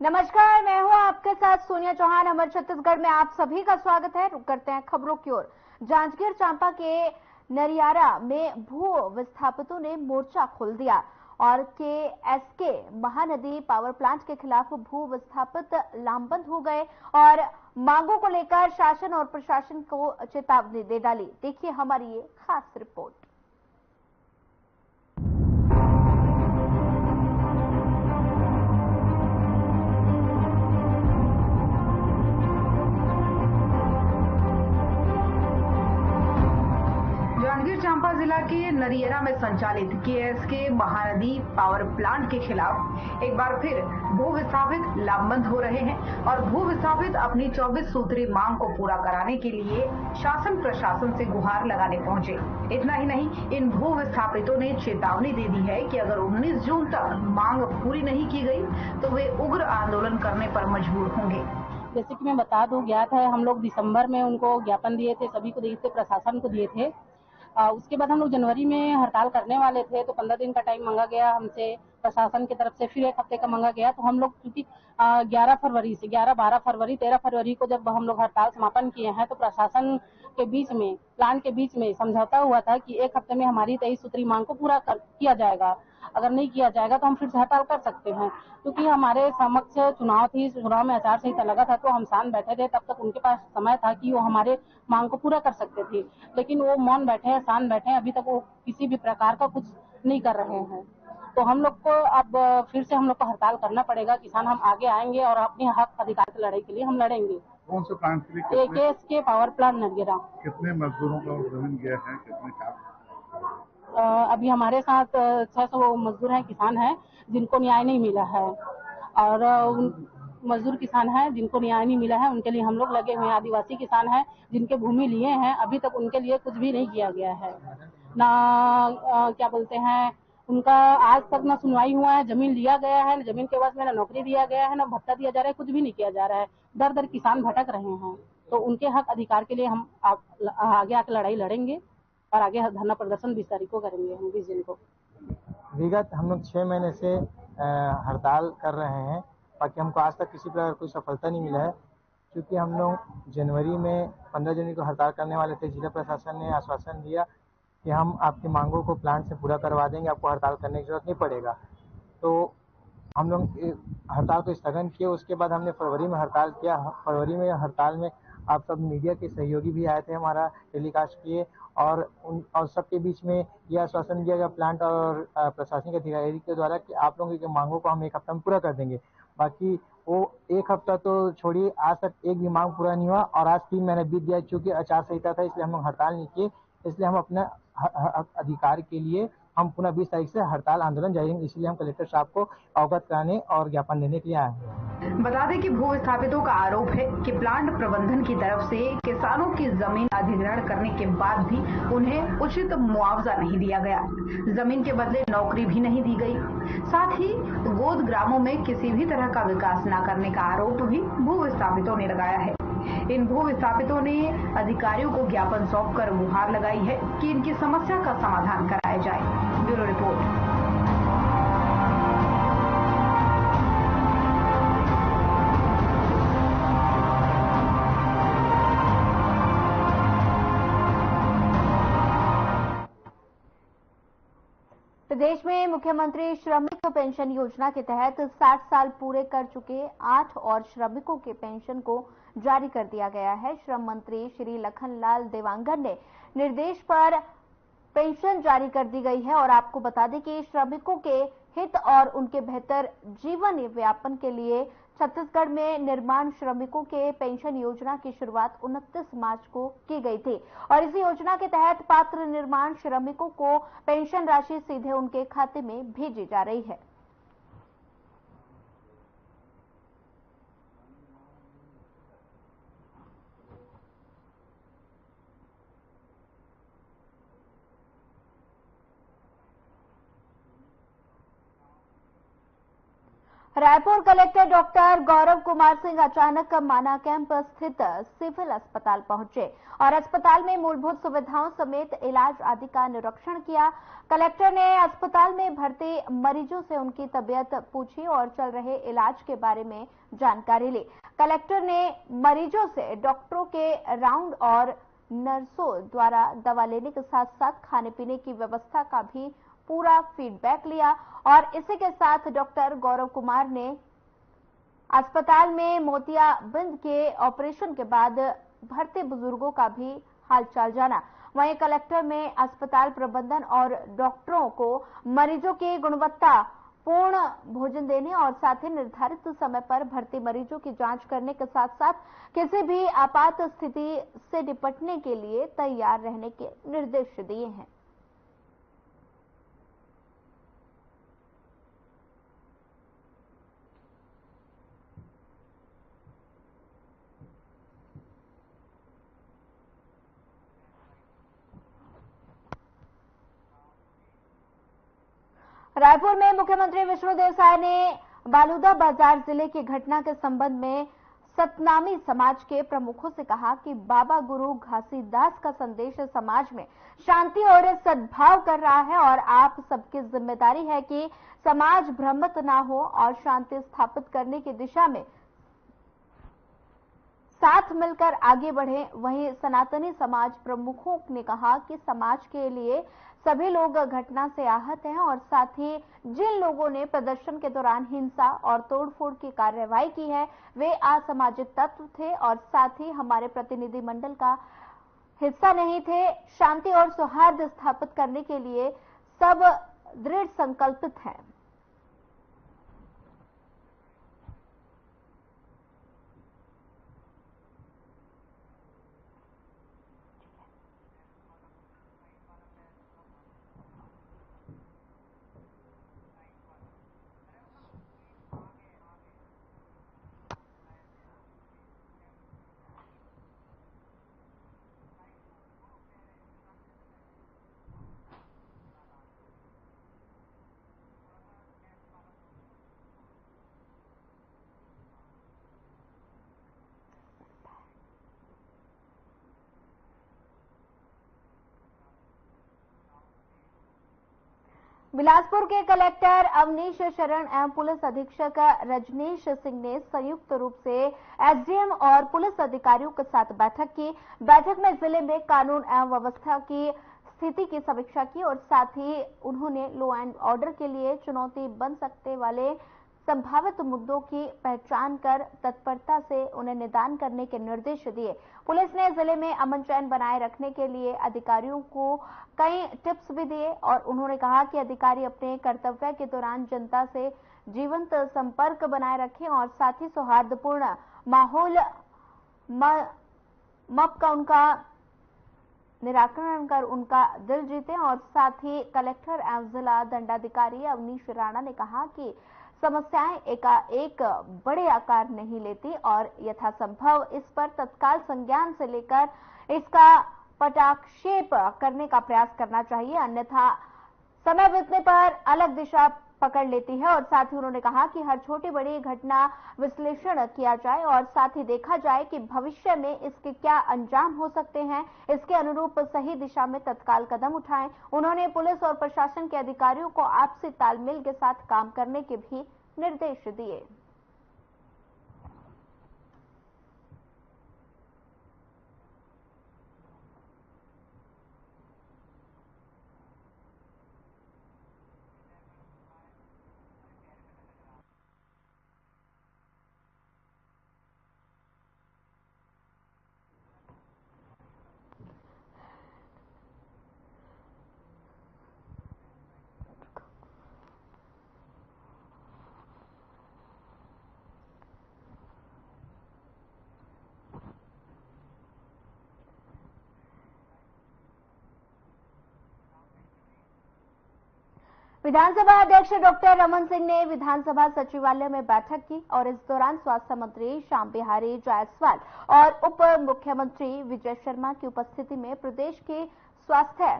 नमस्कार, मैं हूं आपके साथ सोनिया चौहान। अमर छत्तीसगढ़ में आप सभी का स्वागत है। रुक करते हैं खबरों की ओर। जांजगीर चांपा के नरियारा में भू विस्थापितों ने मोर्चा खोल दिया और KSK महानदी पावर प्लांट के खिलाफ भू विस्थापित लामबंद हो गए और मांगों को लेकर शासन और प्रशासन को चेतावनी दे डाली। देखिए हमारी ये खास रिपोर्ट। जांजगीर चांपा जिला के नरियरा में संचालित KSK महानदी पावर प्लांट के खिलाफ एक बार फिर भू विस्थापित लामबंद हो रहे हैं और भू विस्थापित अपनी 24 सूत्री मांग को पूरा कराने के लिए शासन प्रशासन से गुहार लगाने पहुंचे। इतना ही नहीं, इन भू विस्थापितों ने चेतावनी दे दी है कि अगर 19 जून तक मांग पूरी नहीं की गई तो वे उग्र आंदोलन करने पर मजबूर होंगे। जैसे कि मैं बता दूं, ज्ञात है हम लोग दिसंबर में उनको ज्ञापन दिए थे, सभी को दिए थे, प्रशासन को दिए थे। उसके बाद हम लोग जनवरी में हड़ताल करने वाले थे, तो 15 दिन का टाइम मांगा गया हमसे प्रशासन की तरफ से, फिर एक हफ्ते का मांगा गया। तो हम लोग क्योंकि 11 फरवरी से 11, 12 फरवरी, 13 फरवरी को जब हम लोग हड़ताल समापन किए हैं, तो प्रशासन के बीच में, प्लांट के बीच में समझौता हुआ था कि एक हफ्ते में हमारी 23 सूत्री मांग को पूरा किया जाएगा। अगर नहीं किया जाएगा तो हम फिर से हड़ताल कर सकते हैं। क्योंकि हमारे समक्ष चुनाव थी, चुनाव में आचार संहिता लगा था, तो हम शांत बैठे थे। तब तक उनके पास समय था कि वो हमारे मांग को पूरा कर सकते थे, लेकिन वो मौन बैठे हैं, शांत बैठे हैं। अभी तक वो किसी भी प्रकार का कुछ नहीं कर रहे हैं। तो हम लोग को अब फिर से हम लोग को हड़ताल करना पड़ेगा। किसान हम आगे आएंगे और अपने हक अधिकार की लड़ाई के लिए हम लड़ेंगे। कौन से प्लांट के लिए? KSK power plant Nariyara. कितने मजदूरों का जमीन गया है, कितने का? अभी हमारे साथ 600 मजदूर हैं, किसान हैं जिनको न्याय नहीं मिला है, और मजदूर किसान हैं जिनको न्याय नहीं मिला है, उनके लिए हम लोग लगे हुए हैं। आदिवासी किसान हैं जिनके भूमि लिए हैं, अभी तक उनके लिए कुछ भी नहीं किया गया है। ना क्या बोलते हैं, उनका आज तक ना सुनवाई हुआ है। जमीन लिया गया है, जमीन के बाद में ना नौकरी दिया गया है, ना भत्ता दिया जा रहा है, कुछ भी नहीं किया जा रहा है। दर दर किसान भटक रहे हैं। तो उनके हक अधिकार के लिए हम आगे आकर लड़ाई लड़ेंगे और आगे धरना प्रदर्शन 20 तारीख को करेंगे, हम 20 दिन को। विगत हम लोग 6 महीने से हड़ताल कर रहे हैं, बाकी हमको आज तक किसी प्रकार कोई सफलता नहीं मिला है। क्योंकि हम लोग जनवरी में 15 जनवरी को हड़ताल करने वाले थे। जिला प्रशासन ने आश्वासन दिया कि हम आपकी मांगों को प्लांट से पूरा करवा देंगे, आपको हड़ताल करने की जरूरत नहीं पड़ेगा। तो हम लोग हड़ताल को स्थगन किए। उसके बाद हमने फरवरी में हड़ताल किया। फरवरी में हड़ताल में आप सब मीडिया के सहयोगी भी आए थे, हमारा टेलीकास्ट किए, और सबके बीच में यह आश्वासन दिया गया प्लांट और प्रशासनिक अधिकारी के द्वारा कि आप लोगों की मांगों को हम एक हफ्ता में पूरा कर देंगे। बाकी वो एक हफ्ता तो छोड़िए, आज तक एक भी मांग पूरा नहीं हुआ और आज 3 महीने बीत गया। चूंकि आचार संहिता था, इसलिए हम लोग हड़ताल नहीं किए। इसलिए हम अपने अधिकार के लिए हम पुनः 20 तारीख से हड़ताल आंदोलन जारी रहेंगे। इसलिए हम कलेक्टर साहब को अवगत कराने और ज्ञापन देने के लिए आए हैं। बता दें कि भू विस्थापितों का आरोप है कि प्लांट प्रबंधन की तरफ से किसानों की जमीन अधिग्रहण करने के बाद भी उन्हें उचित मुआवजा नहीं दिया गया, जमीन के बदले नौकरी भी नहीं दी गई, साथ ही गोद ग्रामों में किसी भी तरह का विकास न करने का आरोप भी भू विस्थापितों ने लगाया है। इन भू विस्थापितों ने अधिकारियों को ज्ञापन सौंपकर गुहार लगाई है कि इनकी समस्या का समाधान कराया जाए। Bureau report. प्रदेश में मुख्यमंत्री श्रमिक पेंशन योजना के तहत 60 साल पूरे कर चुके 8 और श्रमिकों के पेंशन को जारी कर दिया गया है। श्रम मंत्री श्री लखनलाल देवांगन ने निर्देश पर पेंशन जारी कर दी गई है और आपको बता दें कि श्रमिकों के हित और उनके बेहतर जीवन यापन के लिए छत्तीसगढ़ में निर्माण श्रमिकों के पेंशन योजना की शुरुआत 29 मार्च को की गई थी और इस योजना के तहत पात्र निर्माण श्रमिकों को पेंशन राशि सीधे उनके खाते में भेजी जा रही है। रायपुर कलेक्टर डॉक्टर गौरव कुमार सिंह अचानक माना कैंप स्थित सिविल अस्पताल पहुंचे और अस्पताल में मूलभूत सुविधाओं समेत इलाज आदि का निरीक्षण किया। कलेक्टर ने अस्पताल में भर्ती मरीजों से उनकी तबीयत पूछी और चल रहे इलाज के बारे में जानकारी ली। कलेक्टर ने मरीजों से डॉक्टरों के राउंड और नर्सों द्वारा दवा लेने के साथ साथ खाने पीने की व्यवस्था का भी पूरा फीडबैक लिया और इसी के साथ डॉक्टर गौरव कुमार ने अस्पताल में मोतियाबिंद के ऑपरेशन के बाद भर्ती बुजुर्गों का भी हालचाल जाना। वहीं कलेक्टर ने अस्पताल प्रबंधन और डॉक्टरों को मरीजों की गुणवत्ता पूर्ण भोजन देने और साथ ही निर्धारित समय पर भर्ती मरीजों की जांच करने के साथ साथ किसी भी आपात स्थिति से निपटने के लिए तैयार रहने के निर्देश दिए हैं। रायपुर में मुख्यमंत्री विष्णुदेव साय ने बालूदा बाजार जिले की घटना के संबंध में सतनामी समाज के प्रमुखों से कहा कि बाबा गुरु घासीदास का संदेश समाज में शांति और सद्भाव कर रहा है और आप सबकी जिम्मेदारी है कि समाज भ्रमित ना हो और शांति स्थापित करने की दिशा में साथ मिलकर आगे बढ़े। वहीं सनातनी समाज प्रमुखों ने कहा कि समाज के लिए सभी लोग घटना से आहत हैं और साथ ही जिन लोगों ने प्रदर्शन के दौरान हिंसा और तोड़फोड़ की कार्रवाई की है वे असामाजिक तत्व थे और साथ ही हमारे प्रतिनिधिमंडल का हिस्सा नहीं थे। शांति और सौहार्द स्थापित करने के लिए सब दृढ़ संकल्पित हैं। बिलासपुर के कलेक्टर अवनीश शरण एवं पुलिस अधीक्षक रजनीश सिंह ने संयुक्त रूप से एसडीएम और पुलिस अधिकारियों के साथ बैठक की। बैठक में जिले में कानून एवं व्यवस्था की स्थिति की समीक्षा की और साथ ही उन्होंने लॉ एंड ऑर्डर के लिए चुनौती बन सकते वाले संभावित मुद्दों की पहचान कर तत्परता से उन्हें निदान करने के निर्देश दिए। पुलिस ने जिले में अमन चैन बनाए रखने के लिए अधिकारियों को कई टिप्स भी दिए और उन्होंने कहा कि अधिकारी अपने कर्तव्य के दौरान जनता से जीवंत संपर्क बनाए रखें और साथ ही सौहार्दपूर्ण माहौल का उनका निराकरण कर उनका दिल जीते। और साथ ही कलेक्टर एवं जिला दंडाधिकारी अवनीश राणा ने कहा कि समस्याएं एकाएक बड़े आकार नहीं लेती और यथासंभव इस पर तत्काल संज्ञान से लेकर इसका पटाक्षेप करने का प्रयास करना चाहिए, अन्यथा समय बीतने पर अलग दिशा पकड़ लेती है। और साथ ही उन्होंने कहा कि हर छोटी बड़ी घटना विश्लेषण किया जाए और साथ ही देखा जाए कि भविष्य में इसके क्या अंजाम हो सकते हैं, इसके अनुरूप सही दिशा में तत्काल कदम उठाएं। उन्होंने पुलिस और प्रशासन के अधिकारियों को आपसी तालमेल के साथ काम करने के भी निर्देश दिए। विधानसभा अध्यक्ष डॉक्टर रमन सिंह ने विधानसभा सचिवालय में बैठक की और इस दौरान स्वास्थ्य मंत्री श्याम बिहारी जायसवाल और उप मुख्यमंत्री विजय शर्मा की उपस्थिति में प्रदेश की स्वास्थ्य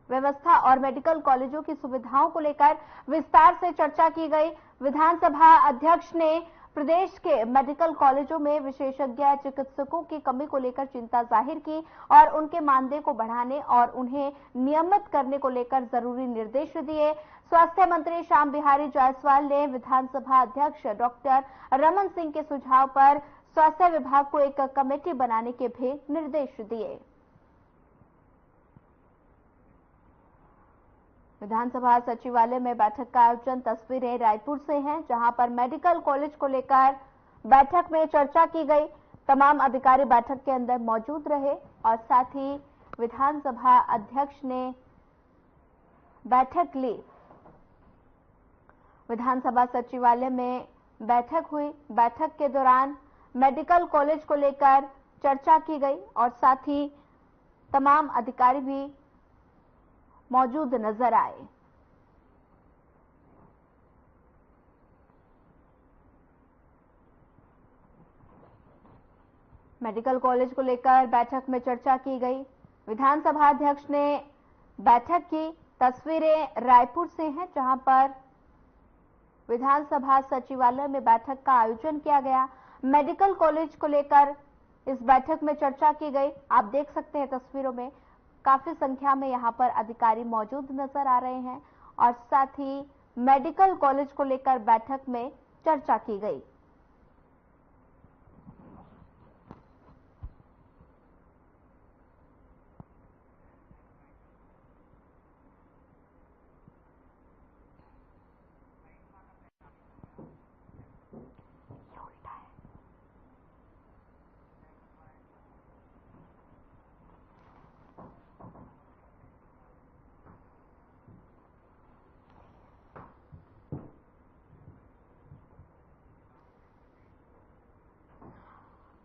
व्यवस्था और मेडिकल कॉलेजों की सुविधाओं को लेकर विस्तार से चर्चा की गई। विधानसभा अध्यक्ष ने प्रदेश के मेडिकल कॉलेजों में विशेषज्ञ चिकित्सकों की कमी को लेकर चिंता जाहिर की और उनके मानदेय को बढ़ाने और उन्हें नियमित करने को लेकर जरूरी निर्देश दिए। स्वास्थ्य मंत्री श्याम बिहारी जायसवाल ने विधानसभा अध्यक्ष डॉक्टर रमन सिंह के सुझाव पर स्वास्थ्य विभाग को एक कमेटी बनाने के भी निर्देश दिए। विधानसभा सचिवालय में बैठक का आयोजन तस्वीरें रायपुर से हैं, जहां पर मेडिकल कॉलेज को लेकर बैठक में चर्चा की गई। तमाम अधिकारी बैठक के अंदर मौजूद रहे और साथ ही विधानसभा अध्यक्ष ने बैठक ली। विधानसभा सचिवालय में बैठक हुई। बैठक के दौरान मेडिकल कॉलेज को लेकर चर्चा की गई और साथ ही तमाम अधिकारी भी मौजूद नजर आए। मेडिकल कॉलेज को लेकर बैठक में चर्चा की गई। विधानसभा अध्यक्ष ने बैठक की। तस्वीरें रायपुर से हैं, जहां पर विधानसभा सचिवालय में बैठक का आयोजन किया गया। मेडिकल कॉलेज को लेकर इस बैठक में चर्चा की गई। आप देख सकते हैं तस्वीरों में काफी संख्या में यहां पर अधिकारी मौजूद नजर आ रहे हैं और साथ ही मेडिकल कॉलेज को लेकर बैठक में चर्चा की गई।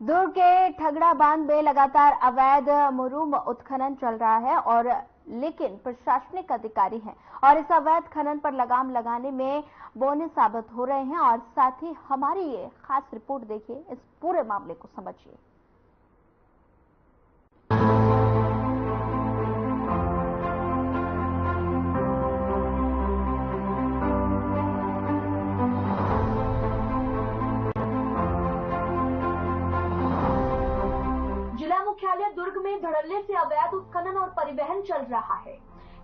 दुर्ग के ठगड़ा बांध में लगातार अवैध मुरूम उत्खनन चल रहा है और लेकिन प्रशासनिक अधिकारी हैं और इस अवैध खनन पर लगाम लगाने में बौने साबित हो रहे हैं। और साथ ही हमारी ये खास रिपोर्ट देखिए, इस पूरे मामले को समझिए। मुख्यालय दुर्ग में धड़ल्ले से अवैध उत्खनन और परिवहन चल रहा है।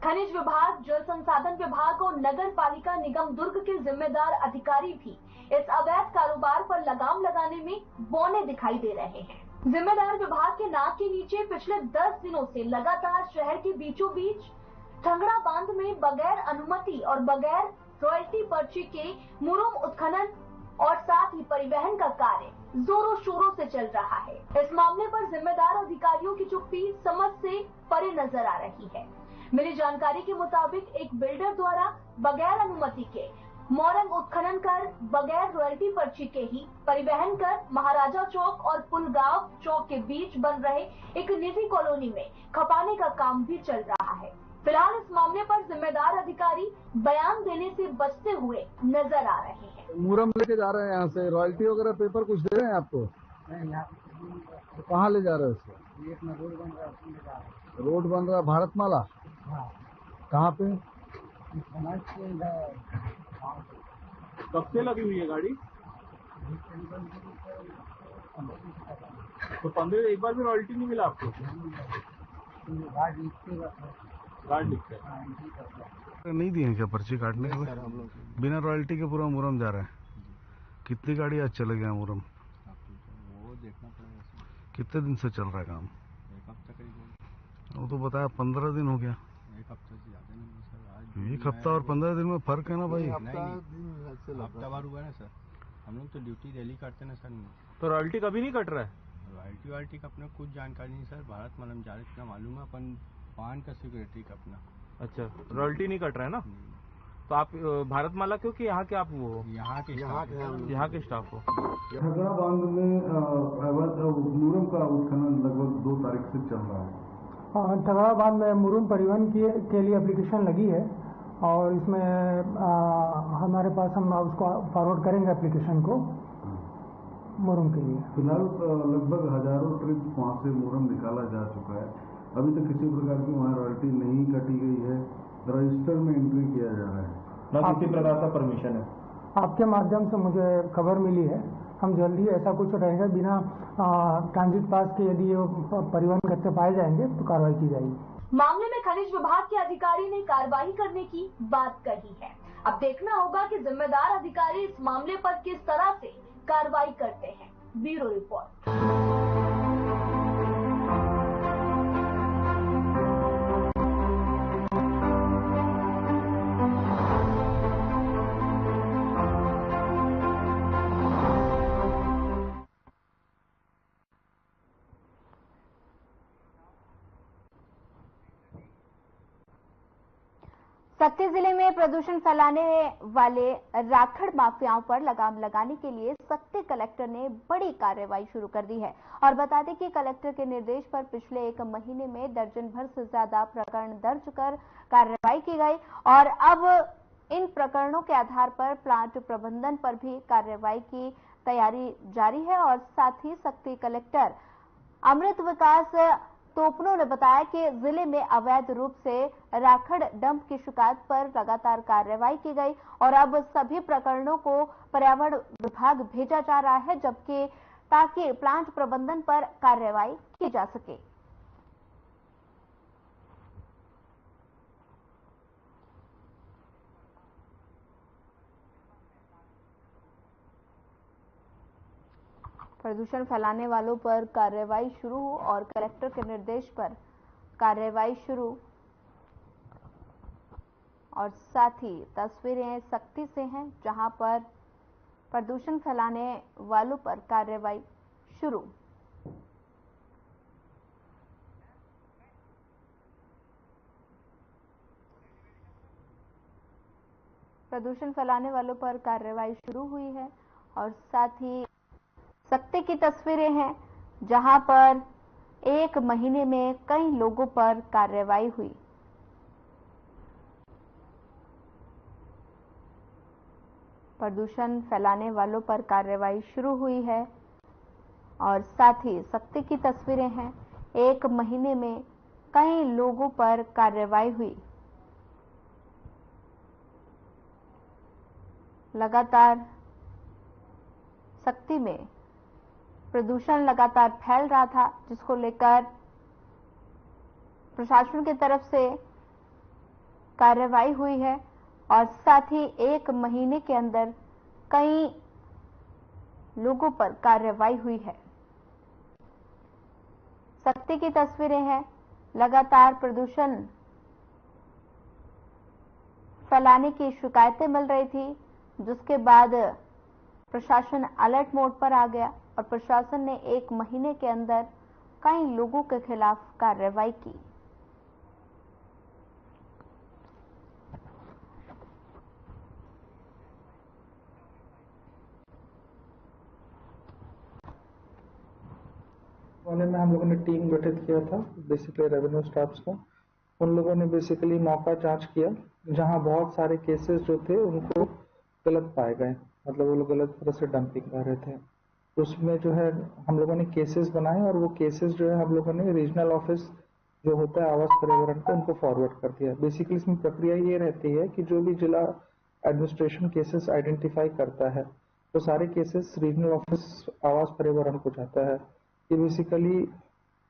खनिज विभाग, जल संसाधन विभाग और नगर पालिका निगम दुर्ग के जिम्मेदार अधिकारी भी इस अवैध कारोबार पर लगाम लगाने में बौने दिखाई दे रहे हैं। जिम्मेदार विभाग के नाक के नीचे पिछले 10 दिनों से लगातार शहर के बीचों बीच ठंगड़ा बांध में बगैर अनुमति और बगैर रॉयल्टी पर्ची के मुरूम उत्खनन और साथ ही परिवहन का कार्य जोरों शोरों से चल रहा है। इस मामले पर जिम्मेदार अधिकारियों की चुप्पी समझ से परे नजर आ रही है। मिली जानकारी के मुताबिक एक बिल्डर द्वारा बगैर अनुमति के मोरंग उत्खनन कर बगैर रॉयल्टी पर्ची के ही परिवहन कर महाराजा चौक और पुलगांव चौक के बीच बन रहे एक निजी कॉलोनी में खपाने का काम भी चल रहा है। फिलहाल इस मामले पर जिम्मेदार अधिकारी बयान देने से बचते हुए नजर आ रहे हैं। मुरम लेके जा रहे हैं यहाँ से, रॉयल्टी वगैरह पेपर कुछ दे रहे हैं आपको? तो कहाँ ले जा रहे हैं उसको? रोड बन रहा है भारतमाला? कहाँ पे? कब से लगी हुई है गाड़ी? तो 15 एक बार भी रॉयल्टी नहीं मिला आपको? कार्ड लिखते नहीं दिए क्या पर्ची काटने के लिए? बिना रॉयल्टी के पूरा मुरम जा रहा है। कितनी गाड़ी आज चले गया मुरम? वो देखना पड़ेगा। कितने दिन से चल रहा है काम? एक हफ्ता करीब। वो तो बताया 15 दिन हो गया। एक हफ्ते से ज्यादा नहीं सर। आज एक हफ्ता और 15 दिन में फर्क है ना भाई। हफ्ता भर हुआ ना सर। हम लोग तो ड्यूटी डेली करते ना सर। तो रॉयल्टी कभी नहीं कट रहा है? रॉयल्टी का अपना कुछ जानकारी नहीं सर। भारत मलम जा रहे इतना मालूम है अपन पान का सिक्योरिटी का अपना। अच्छा, रॉयल्टी नहीं कट रहा है ना? तो आप भारतमाला क्यों कि यहाँ के आप वो यहाँ के स्टाफ हो? ठगड़ा बांध में मुरम का उत्खनन लगभग 2 तारीख से चल रहा है। ठगड़ा बांध में मुरूम परिवहन के लिए एप्लीकेशन लगी है और इसमें हमारे पास हम उसको फॉरवर्ड करेंगे एप्लीकेशन को मुरूम के लिए। फिलहाल लगभग हजारों ट्रिप वहाँ से मुरम निकाला जा चुका है। अभी तक किसी प्रकार की वहाँ रॉयल्टी नहीं कटी गई है। रजिस्टर में एंट्री किया जा रहा है। ना किसी प्रकार का परमिशन है? आपके माध्यम से मुझे खबर मिली है। हम जल्द ही ऐसा कुछ रहेगा बिना ट्रांजिट पास के यदि ये परिवहन करते पाए जाएंगे तो कार्रवाई की जाएगी। मामले में खनिज विभाग के अधिकारी ने कार्रवाई करने की बात कही है। अब देखना होगा कि जिम्मेदार अधिकारी इस मामले पर किस तरह से कार्रवाई करते हैं। Bureau report. सक्ती जिले में प्रदूषण फैलाने वाले राखड़ माफियाओं पर लगाम लगाने के लिए सक्ती कलेक्टर ने बड़ी कार्रवाई शुरू कर दी है। और बता दें कि कलेक्टर के निर्देश पर पिछले 1 महीने में दर्जन भर से ज्यादा प्रकरण दर्ज कर कार्रवाई की गई और अब इन प्रकरणों के आधार पर प्लांट प्रबंधन पर भी कार्रवाई की तैयारी जारी है। और साथ ही सक्ती कलेक्टर अमृत विकास तोपनो ने बताया कि जिले में अवैध रूप से राखड़ डंप की शिकायत पर लगातार कार्रवाई की गई और अब सभी प्रकरणों को पर्यावरण विभाग भेजा जा रहा है, जबकि ताकि प्लांट प्रबंधन पर कार्रवाई की जा सके। प्रदूषण फैलाने वालों पर कार्रवाई शुरू और कलेक्टर के निर्देश पर कार्रवाई शुरू और साथ ही तस्वीरें सक्ती से हैं जहां पर प्रदूषण फैलाने वालों पर कार्रवाई शुरू। प्रदूषण फैलाने वालों पर कार्रवाई शुरू हुई है और साथ ही सक्ती की तस्वीरें हैं जहां पर 1 महीने में कई लोगों पर कार्रवाई हुई। प्रदूषण फैलाने वालों पर कार्रवाई शुरू हुई है और साथ ही सक्ती की तस्वीरें हैं 1 महीने में कई लोगों पर कार्रवाई हुई। लगातार सक्ती में प्रदूषण लगातार फैल रहा था, जिसको लेकर प्रशासन की तरफ से कार्रवाई हुई है और साथ ही 1 महीने के अंदर कई लोगों पर कार्रवाई हुई है। सक्ती की तस्वीरें हैं, लगातार प्रदूषण फैलाने की शिकायतें मिल रही थी, जिसके बाद प्रशासन अलर्ट मोड पर आ गया और प्रशासन ने 1 महीने के अंदर कई लोगों के खिलाफ कार्रवाई की। वाले में हम लोगों ने टीम गठित किया था, बेसिकली रेवेन्यू स्टाफ्स का। उन लोगों ने बेसिकली मौका जांच किया जहां बहुत सारे केसेस जो थे उनको गलत पाए गए, मतलब वो लोग गलत तरह से डंपिंग कर रहे थे। उसमें जो है हम लोगों ने केसेस बनाए और वो केसेस जो है हम लोगों ने रीजनल ऑफिस जो होता है आवास पर्यावरण को उनको फॉरवर्ड कर दिया। बेसिकली इसमें प्रक्रिया ये रहती है कि जो भी जिला एडमिनिस्ट्रेशन केसेस आइडेंटिफाई करता है तो सारे केसेस रीजनल ऑफिस आवास पर्यावरण को जाता है। ये बेसिकली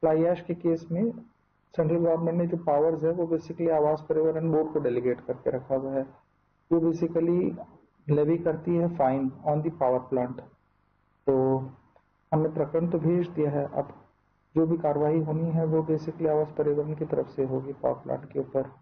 फ्लाई ऐश के केस में सेंट्रल गवर्नमेंट ने जो पावर्स है वो बेसिकली आवास पर्यावरण बोर्ड को डेलीगेट करके रखा हुआ है। वो बेसिकली लेवी करती है fine on the power plant. तो हमने प्रकरण तो भेज दिया है, अब जो भी कार्रवाई होनी है वो बेसिकली आवास पर्यावरण की तरफ से होगी पावर प्लांट के ऊपर।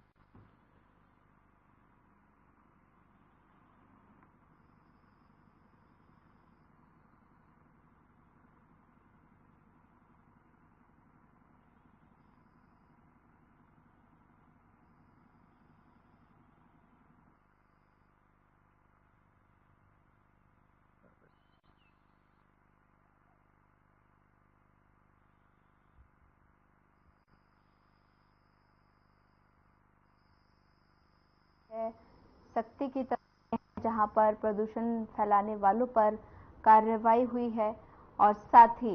सक्ती की तरफ जहां पर प्रदूषण फैलाने वालों पर कार्रवाई हुई है और साथ ही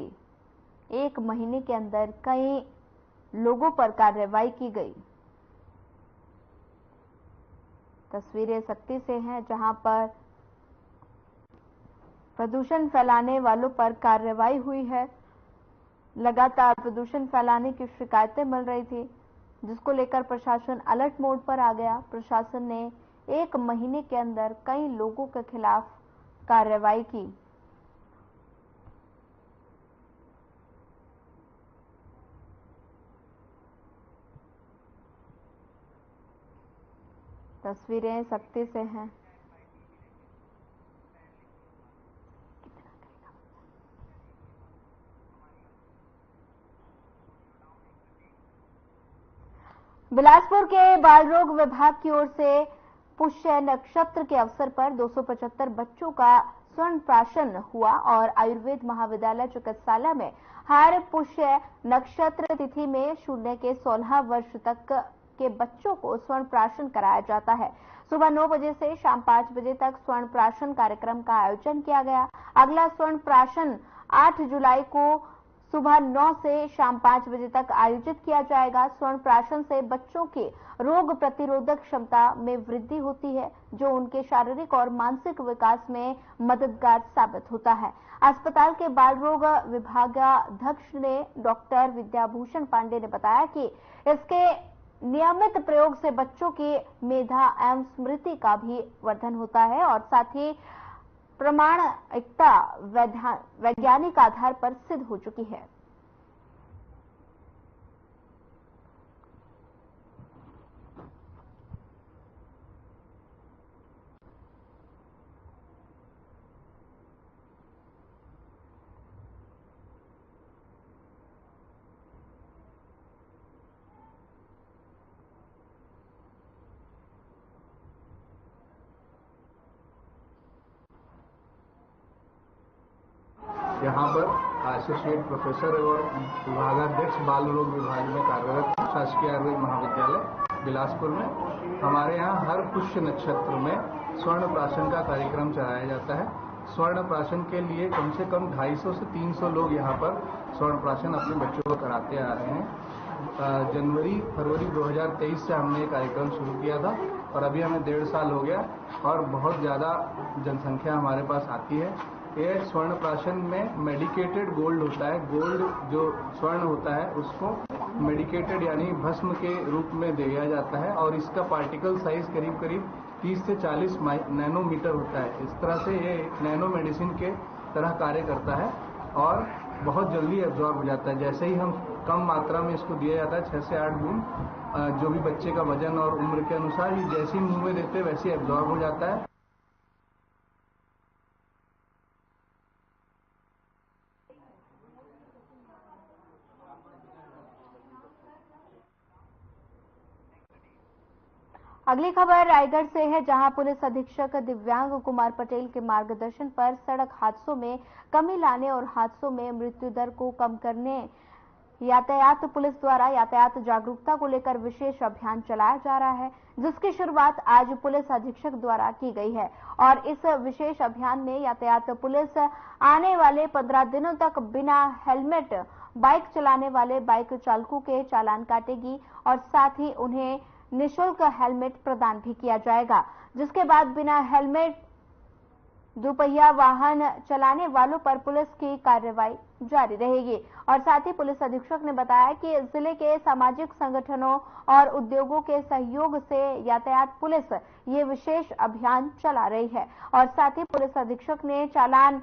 1 महीने के अंदर कई लोगों पर कार्रवाई की गई। तस्वीरें सक्ती से हैं जहां पर प्रदूषण फैलाने वालों पर कार्रवाई हुई है। लगातार प्रदूषण फैलाने की शिकायतें मिल रही थी, जिसको लेकर प्रशासन अलर्ट मोड पर आ गया। प्रशासन ने 1 महीने के अंदर कई लोगों के खिलाफ कार्रवाई की। तस्वीरें सख्ती से हैं। बिलासपुर के बाल रोग विभाग की ओर से पुष्य नक्षत्र के अवसर पर 275 बच्चों का स्वर्ण प्राशन हुआ और आयुर्वेद महाविद्यालय चिकित्सालय में हर पुष्य नक्षत्र तिथि में 0 से 16 वर्ष तक के बच्चों को स्वर्ण प्राशन कराया जाता है। सुबह 9 बजे से शाम 5 बजे तक स्वर्ण प्राशन कार्यक्रम का आयोजन किया गया। अगला स्वर्ण प्राशन 8 जुलाई को सुबह 9 से शाम 5 बजे तक आयोजित किया जाएगा। स्वर्ण प्राशन से बच्चों के रोग प्रतिरोधक क्षमता में वृद्धि होती है, जो उनके शारीरिक और मानसिक विकास में मददगार साबित होता है। अस्पताल के बाल रोग विभागाध्यक्ष ने डॉक्टर विद्याभूषण पांडे ने बताया कि इसके नियमित प्रयोग से बच्चों की मेधा एवं स्मृति का भी वर्धन होता है और साथ ही प्रमाणिकता वैज्ञानिक आधार पर सिद्ध हो चुकी है। यहाँ पर एसोसिएट प्रोफेसर एवं विभागाध्यक्ष बाल रोग विभाग में कार्यरत शासकीय आयुर्वेद महाविद्यालय बिलासपुर में हमारे यहाँ हर पुष्य नक्षत्र में स्वर्ण प्राशन का कार्यक्रम चलाया जाता है। स्वर्ण प्राशन के लिए कम से कम 250 से 300 लोग यहाँ पर स्वर्ण प्राशन अपने बच्चों को कराते आ रहे हैं। जनवरी-फरवरी 2023 से हमने ये कार्यक्रम शुरू किया था और अभी हमें 1.5 साल हो गया और बहुत ज़्यादा जनसंख्या हमारे पास आती है। ये स्वर्ण प्राशन में मेडिकेटेड गोल्ड होता है। गोल्ड जो स्वर्ण होता है उसको मेडिकेटेड यानी भस्म के रूप में दिया जाता है और इसका पार्टिकल साइज करीब करीब 30 से 40 नैनोमीटर होता है। इस तरह से ये नैनो मेडिसिन के तरह कार्य करता है और बहुत जल्दी एब्जॉर्ब हो जाता है। जैसे ही हम कम मात्रा में इसको दिया जाता है 6 से 8 बूंद जो भी बच्चे का वजन और उम्र के अनुसार ही जैसे ही मुंह में देते वैसे एब्जॉर्ब हो जाता है। अगली खबर रायगढ़ से है, जहां पुलिस अधीक्षक दिव्यांग कुमार पटेल के मार्गदर्शन पर सड़क हादसों में कमी लाने और हादसों में मृत्यु दर को कम करने यातायात पुलिस द्वारा यातायात जागरूकता को लेकर विशेष अभियान चलाया जा रहा है, जिसकी शुरुआत आज पुलिस अधीक्षक द्वारा की गई है। और इस विशेष अभियान में यातायात पुलिस आने वाले 15 दिनों तक बिना हेलमेट बाइक चलाने वाले बाइक चालकों के चालान काटेगी और साथ ही उन्हें निःशुल्क हेलमेट प्रदान भी किया जाएगा, जिसके बाद बिना हेलमेट दुपहिया वाहन चलाने वालों पर पुलिस की कार्रवाई जारी रहेगी। और साथ ही पुलिस अधीक्षक ने बताया कि जिले के सामाजिक संगठनों और उद्योगों के सहयोग से यातायात पुलिस ये विशेष अभियान चला रही है। और साथ ही पुलिस अधीक्षक ने चालान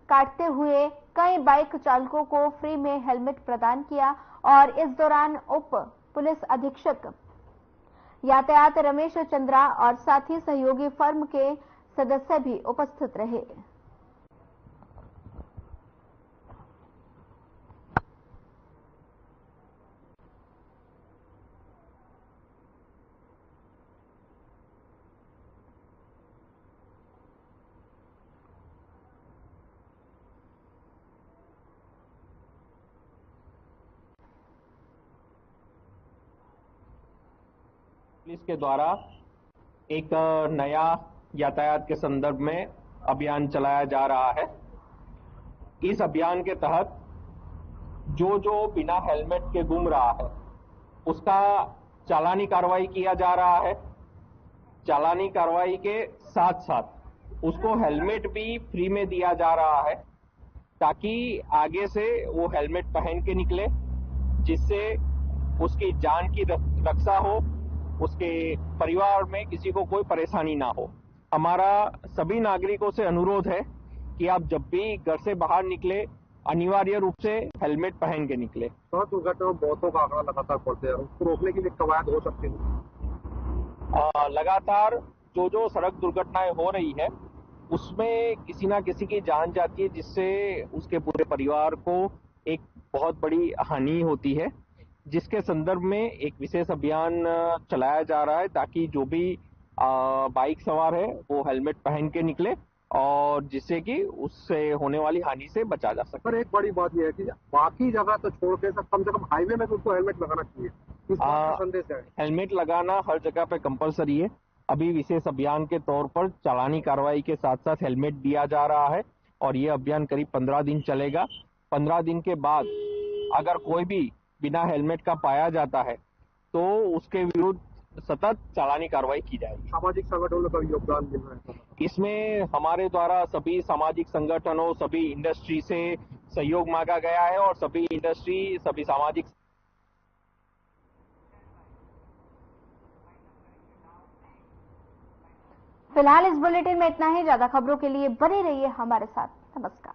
काटते हुए कई बाइक चालकों को फ्री में हेलमेट प्रदान किया और इस दौरान उप पुलिस अधीक्षक यातायात रमेश चंद्रा और साथ ही सहयोगी फर्म के सदस्य भी उपस्थित रहे। पुलिस के द्वारा एक नया यातायात के संदर्भ में अभियान चलाया जा रहा है। इस अभियान के तहत जो बिना हेलमेट के घूम रहा है उसका चालानी कार्रवाई किया जा रहा है। चालानी कार्रवाई के साथ साथ उसको हेलमेट भी फ्री में दिया जा रहा है, ताकि आगे से वो हेलमेट पहन के निकले, जिससे उसकी जान की रक्षा हो, उसके परिवार में किसी को कोई परेशानी ना हो। हमारा सभी नागरिकों से अनुरोध है कि आप जब भी घर से बाहर निकले अनिवार्य रूप से हेलमेट पहन के निकले। सड़क दुर्घटना में मौतों का आंकड़ा लगातार बढ़ते हैं, उसको रोकने के लिए कवायद हो सकती है। लगातार जो सड़क दुर्घटनाएं हो रही है उसमें किसी ना किसी की जान जाती है, जिससे उसके पूरे परिवार को एक बहुत बड़ी हानि होती है, जिसके संदर्भ में एक विशेष अभियान चलाया जा रहा है ताकि जो भी बाइक सवार है वो हेलमेट पहन के निकले और जिससे कि उससे होने वाली हानि से बचा जा सके। पर एक बड़ी बात यह है कि बाकी जगह तो छोड़ के कम से कम हाईवे में तो उसको हेलमेट लगाना चाहिए। इस बात का संदेश है। हेलमेट लगाना हर जगह पे कंपलसरी है। अभी विशेष अभियान के तौर पर चालानी कार्रवाई के साथ साथ हेलमेट दिया जा रहा है और ये अभियान करीब 15 दिन चलेगा। 15 दिन के बाद अगर कोई भी बिना हेलमेट का पाया जाता है तो उसके विरुद्ध सतत चालानी कार्रवाई की जाएगी। सामाजिक संगठनों का योगदान मिल रहा है इसमें। हमारे द्वारा सभी सामाजिक संगठनों, सभी इंडस्ट्री से सहयोग मांगा गया है और सभी इंडस्ट्री, सभी सामाजिक फिलहाल इस बुलेटिन में इतना ही। ज्यादा खबरों के लिए बने रहिए हमारे साथ। नमस्कार।